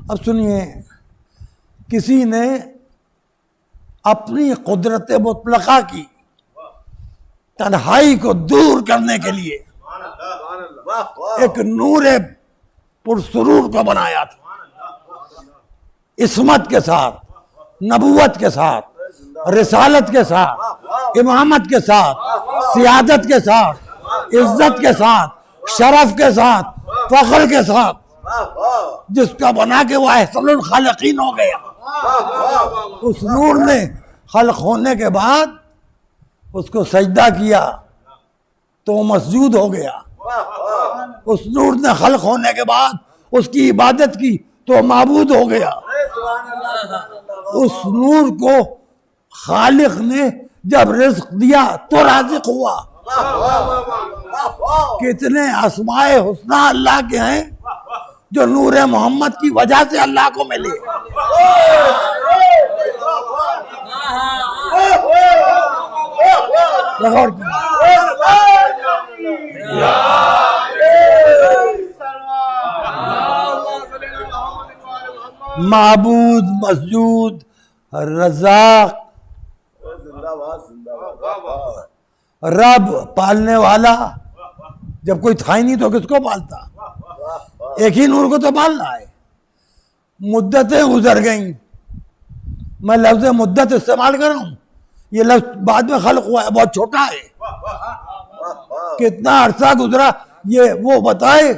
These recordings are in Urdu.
اب سنیے، کسی نے اپنی قدرت مطلقہ کی تنہائی کو دور کرنے کے لیے ایک نور پرسرور کو بنایا تھا، عصمت کے ساتھ، نبوت کے ساتھ، رسالت کے ساتھ، امامت کے ساتھ، سیادت کے ساتھ، عزت کے ساتھ، شرف کے ساتھ، فخر کے ساتھ، جس کا بنا کے وہ احسن الخالقین ہو گیا۔ اس نور نے خلق ہونے کے بعد اس کو سجدہ کیا تو وہ مسجود ہو گیا۔ اس نور نے خلق ہونے کے بعد اس کی عبادت کی تو معبود ہو گیا۔ اس نور کو خالق نے جب رزق دیا تو رازق ہوا۔ کتنے اسماء حسنی اللہ کے ہیں جو نور محمد کی وجہ سے اللہ کو ملے۔ معبود، مسجود، رزاق، رب، پالنے والا۔ جب کوئی تھا ہی نہیں تو کس کو پالتا؟ ایک ہی نور کو تو پالنا ہے۔ مدتیں گزر گئیں، میں لفظ مدت استعمال کر رہا ہوں، یہ لفظ بعد میں خلق ہوا ہے، بہت چھوٹا ہے۔ کتنا عرصہ گزرا یہ وہ بتائے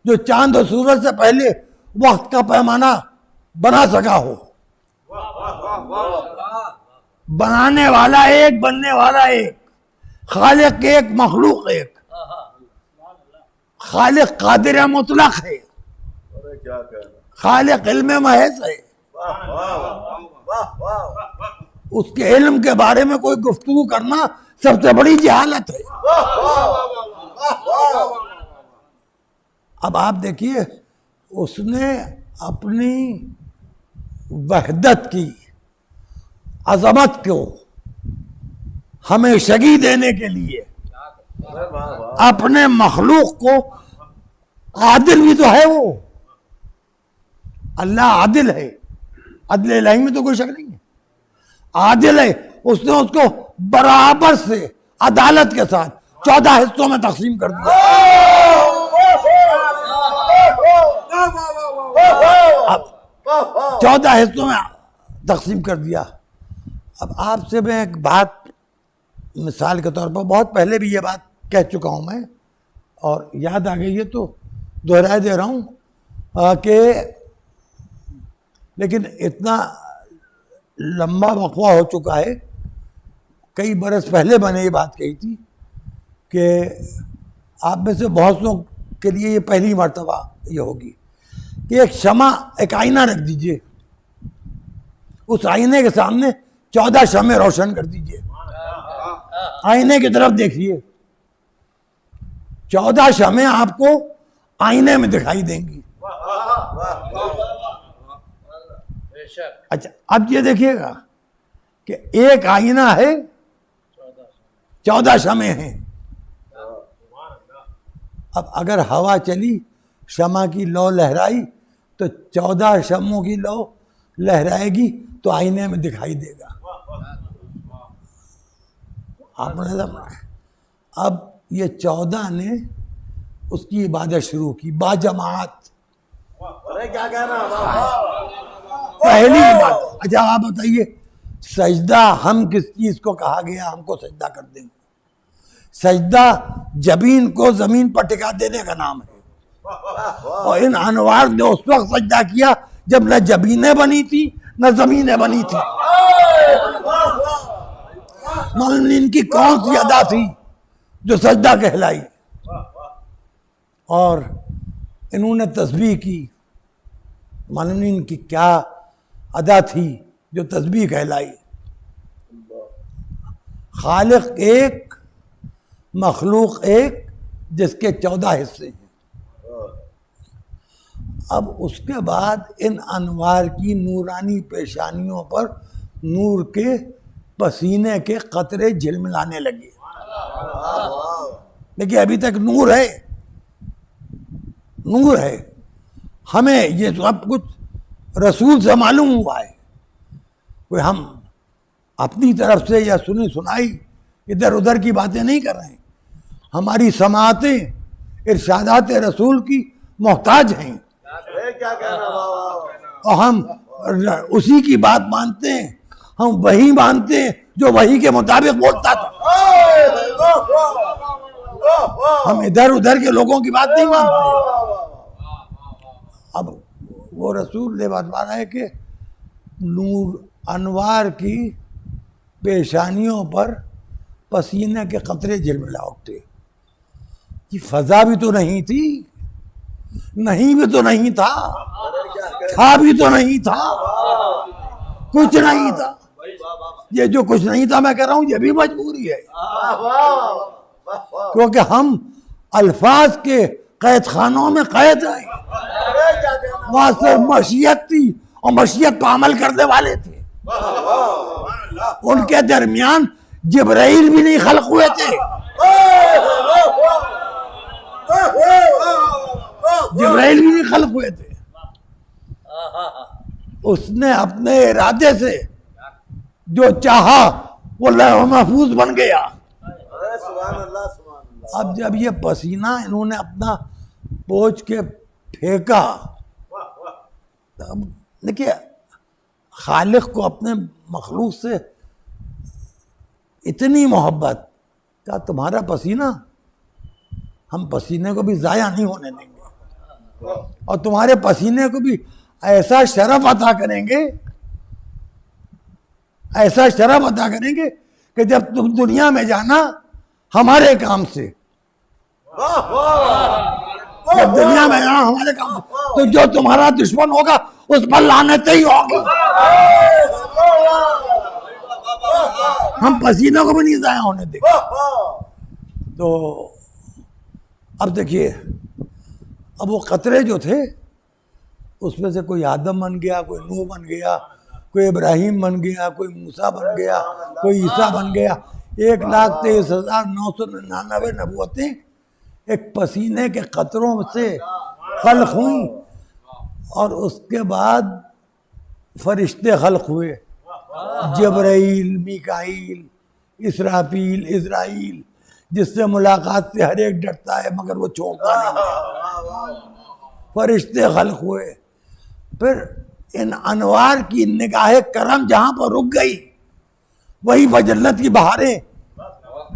جو چاند و سورج سے پہلے وقت کا پیمانہ بنا سکا ہو۔ بنانے والا ایک، بننے والا ایک، خالق ایک، مخلوق ایک۔ خالق قادر مطلق ہے، خالق علم محض ہے۔ اس کے علم کے بارے میں کوئی گفتگو کرنا سب سے بڑی جہالت ہے۔ اب آپ دیکھیے، اس نے اپنی وحدت کی عظمت کو ہمیشگی دینے کے لیے اپنے مخلوق کو، عادل بھی تو ہے وہ، اللہ عادل ہے، عدل الہی میں تو کوئی شک نہیں ہے، عادل ہے۔ اس نے اس کو برابر سے عدالت کے ساتھ 14 حصوں میں تقسیم کر دیا۔ اب 14 حصوں میں تقسیم کر دیا۔ اب آپ سے میں ایک بات مثال کے طور پر، بہت پہلے بھی یہ بات کہہ چکا ہوں میں اور یاد آ گئی ہے تو دہرائے دے رہا ہوں کہ لیکن اتنا لمبا وقفہ ہو چکا ہے، کئی برس پہلے میں نے یہ بات کہی تھی کہ آپ میں سے بہت سو کے لیے یہ پہلی مرتبہ یہ ہوگی کہ ایک شمع، ایک آئینہ رکھ دیجئے، اس آئینے کے سامنے 14 شمعیں روشن کر دیجئے، آئینے کی طرف دیکھیے، 14 شمعیں آپ کو آئینے میں دکھائی دیں گی۔ اچھا، اب یہ دیکھیے گا کہ ایک آئینہ ہے، 14 شمعیں ہیں۔ اب اگر ہوا چلی، شمع کی لو لہرائی تو 14 شمعوں کی لو لہرائے گی تو آئینے میں دکھائی دے گا۔ آپ نے اب یہ 14 نے اس کی عبادت شروع کی باجماعت۔ پہلی بات، اچھا آپ بتائیے، سجدہ ہم کس چیز کو کہا گیا ہم کو سجدہ کر دیں گے؟ سجدہ جبین کو زمین پر ٹکا دینے کا نام ہے، اور ان انوار نے اس وقت سجدہ کیا جب نہ جبینیں بنی تھی نہ زمینیں بنی تھی۔ معلوم نہیں ان کی کون سی ادا تھی جو سجدہ کہلائی، اور انہوں نے تسبیح کی، معلوم نہیں ان کی کیا ادا تھی جو تسبیح کہلائی۔ خالق ایک، مخلوق ایک، جس کے 14 حصے ہیں۔ اب اس کے بعد ان انوار کی نورانی پیشانیوں پر نور کے پسینے کے قطرے جھلملانے لگے۔ دیکھیے ابھی تک نور ہے، نور ہے، ہمیں یہ سب کچھ رسول سے معلوم ہوا ہے. کوئی ہم اپنی طرف سے یا سنی سنائی ادھر ادھر کی باتیں نہیں کر رہے ہیں. ہماری سماعتیں ارشادات رسول کی محتاج ہیں اور ہم اسی کی بات مانتے ہیں. ہم وہی مانتے ہیں جو وہی کے مطابق بولتا تھا. ہم ادھر ادھر کے لوگوں کی بات نہیں مانتے. اب وہ رسول نے بتایا ہے کہ نور انوار کی پیشانیوں پر پسینے کے قطرے جھلملا اٹھتے. یہ فضا بھی تو نہیں تھی, نہیں بھی تو نہیں تھا, تھا بھی تو نہیں تھا, کچھ نہیں تھا. یہ جو کچھ نہیں تھا میں کہہ رہا ہوں یہ بھی مجبوری ہے, کیونکہ ہم الفاظ کے قید خانوں میں قید ہیں. وہاں سے مشیت تھی اور مشیت پہ عمل کرنے والے تھے. ان کے درمیان جبرائیل بھی نہیں خلق ہوئے تھے. جبرائیل بھی نہیں خلق ہوئے تھے. اس نے اپنے ارادے سے جو چاہا وہ لوح محفوظ بن گیا. اب جب یہ پسینہ انہوں نے اپنا پوچھ کے پھینکا, دیکھیے خالق کو اپنے مخلوق سے اتنی محبت کہ تمہارا پسینہ ہم پسینے کو بھی ضائع نہیں ہونے دیں گے, اور تمہارے پسینے کو بھی ایسا شرف عطا کریں گے, ایسا شرف عطا کریں گے کہ جب تم دنیا میں جانا ہمارے کام سے, جب دنیا میں جانا ہمارے کام سے, تو جو تمہارا دشمن ہوگا اس پر لعنتیں ہی ہوگی. ہم پسینوں کو بھی نہیں ضائع ہونے دیں گے. تو اب دیکھیے, اب وہ قطرے جو تھے اس میں سے کوئی آدم بن گیا, کوئی نوح بن گیا, کوئی ابراہیم بن گیا, کوئی موسیٰ بن گیا, کوئی عیسیٰ بن گیا. 1,23,999 نبوتیں ایک پسینے کے قطروں سے خلق ہوئیں, اور اس کے بعد فرشتے خلق ہوئے, جبرائیل, میکائیل, اسرافیل, اسرائیل, جس سے ملاقات سے ہر ایک ڈرتا ہے مگر وہ چھوڑتا نہیں. فرشتے خلق ہوئے. پھر ان انوار کی نگاہ کرم جہاں پر رک گئی وہی جنت کی بہاریں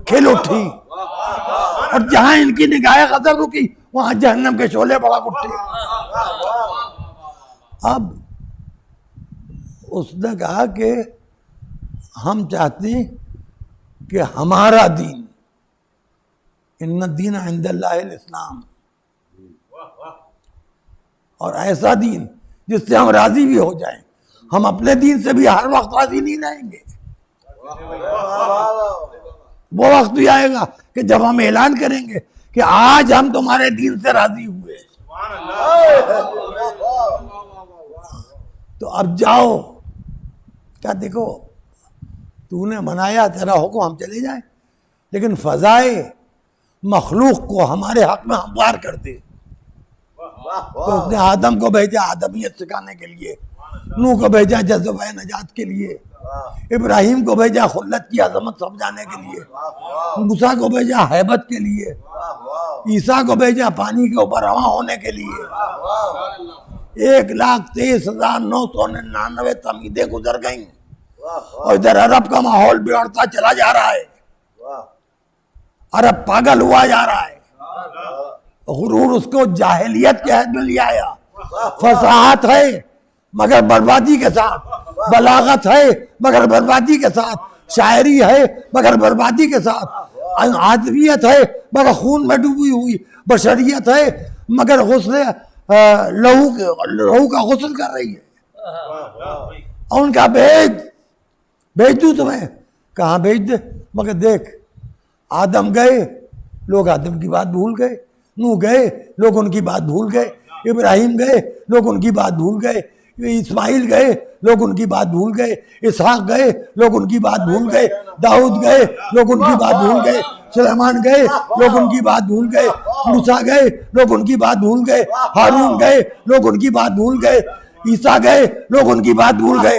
کھل اٹھی, اور جہاں ان کی نگاہ قدر رکی وہاں جہنم کے شعلے بڑک اٹھے. اب اس نے کہا کہ ہم چاہتے ہیں کہ ہمارا دین, ان الدین عند اللہ الاسلام, اور ایسا دین جس سے ہم راضی بھی ہو جائیں. ہم اپنے دین سے بھی ہر وقت راضی نہیں رہیں گے. وہ وقت بھی آئے گا کہ جب ہم اعلان کریں گے کہ آج ہم تمہارے دین سے راضی ہوئے, تو اب جاؤ. کیا دیکھو, تو نے منایا, تیرا حکم, ہم چلے جائیں, لیکن فضائے مخلوق کو ہمارے حق میں ہموار کر دے. تو اس نے آدم کو بھیجا آدمیت سکھانے کے لیے, نوح کو بھیجا جذبہ نجات کے لیے, ابراہیم کو بھیجا خلت کی عظمت سمجھانے کے لیے, موسیٰ کو بھیجا ہیبت کے لیے, عیسیٰ کو بھیجا پانی کے اوپر رواں ہونے کے لیے. 1,23,999 تمیدیں گزر گئیں, اور ادھر عرب کا ماحول بگڑتا چلا جا رہا ہے. عرب پاگل ہوا جا رہا ہے. غرور اس کو جاہلیت کے حد میں لے آیا. فصاحت ہے مگر بربادی کے ساتھ, بلاغت ہے مگر بربادی کے ساتھ, شاعری ہے مگر بربادی کے ساتھ, عاطفیت ہے مگر خون میں ڈوبی ہوئی, بشریت ہے مگر غسل لہو کا غسل کر رہی ہے. اور ان کا بھیج دوں تمہیں, کہاں بھیج دے, مگر دیکھ آدم گئے لوگ آدم کی بات بھول گئے, نوح گئے لوگ ان کی بات بھول گئے, ابراہیم گئے لوگ ان کی بات بھول گئے, اسماعیل گئے لوگ ان کی بات بھول گئے, اسحاق گئے لوگ ان کی بات بھول گئے, داؤد گئے لوگ ان کی بات بھول گئے, سلیمان گئے لوگ ان کی بات بھول گئے, موسیٰ گئے لوگ ان کی بات بھول گئے, ہارون گئے لوگ ان کی بات بھول گئے, عیسیٰ گئے لوگ ان کی بات بھول گئے.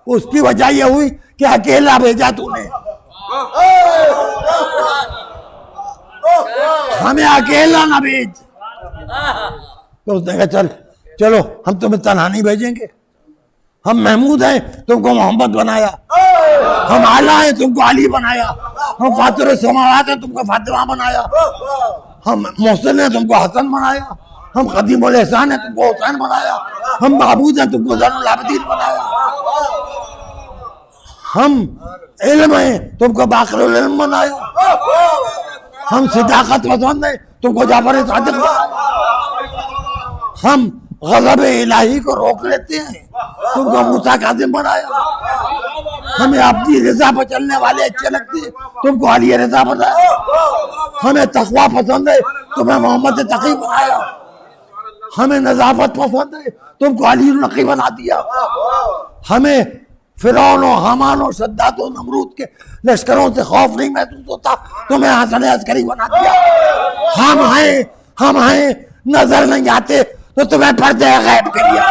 اس کی وجہ یہ ہوئی کہ اکیلا بھیجا تو نے, ہمیں اکیلا نہ بھیج. تو اس نے کہا چلو ہم تمہیں تنہا نہیں بھیجیں گے, ہم محمود ہیں تم کو محمد بنایا, ہم اعلیٰ ہیں تم کو علی بنایا, ہم فاطر السماوات ہیں تم کو فاطمہ بنایا, ہم محسن ہیں تم کو حسن بنایا, ہم قدیم الاحسان ہیں تم کو حسین بنایا, ہم معبود ہیں تم کو زین العابدین بنایا, ہم علم ہیں تم کو باقر العلم بنایا, ہم صداقت پسند ہیں تم کو جعفر صادق بنایا, ہم غضب الہی کو روک لیتے ہیں تم کو موسیٰ کاظم بنایا, ہمیں اپنی رضا پر چلنے والے اچھے لگتے ہیں تم کو علی رضا بنایا, ہمیں تقویٰ پسند ہے تمہیں محمد تقی بنایا, ہمیں نظافت پسند ہے تم کو علی النقی بنا دیا, ہمیں فرعون و حامان و شداد و نمرود کے لشکروں سے خوف نہیں محسوس ہوتا تمہیں حسن عسکری بنا دیا, ہم ہیں نظر نہیں آتے تو تمہیں پردے غیب کے لیا.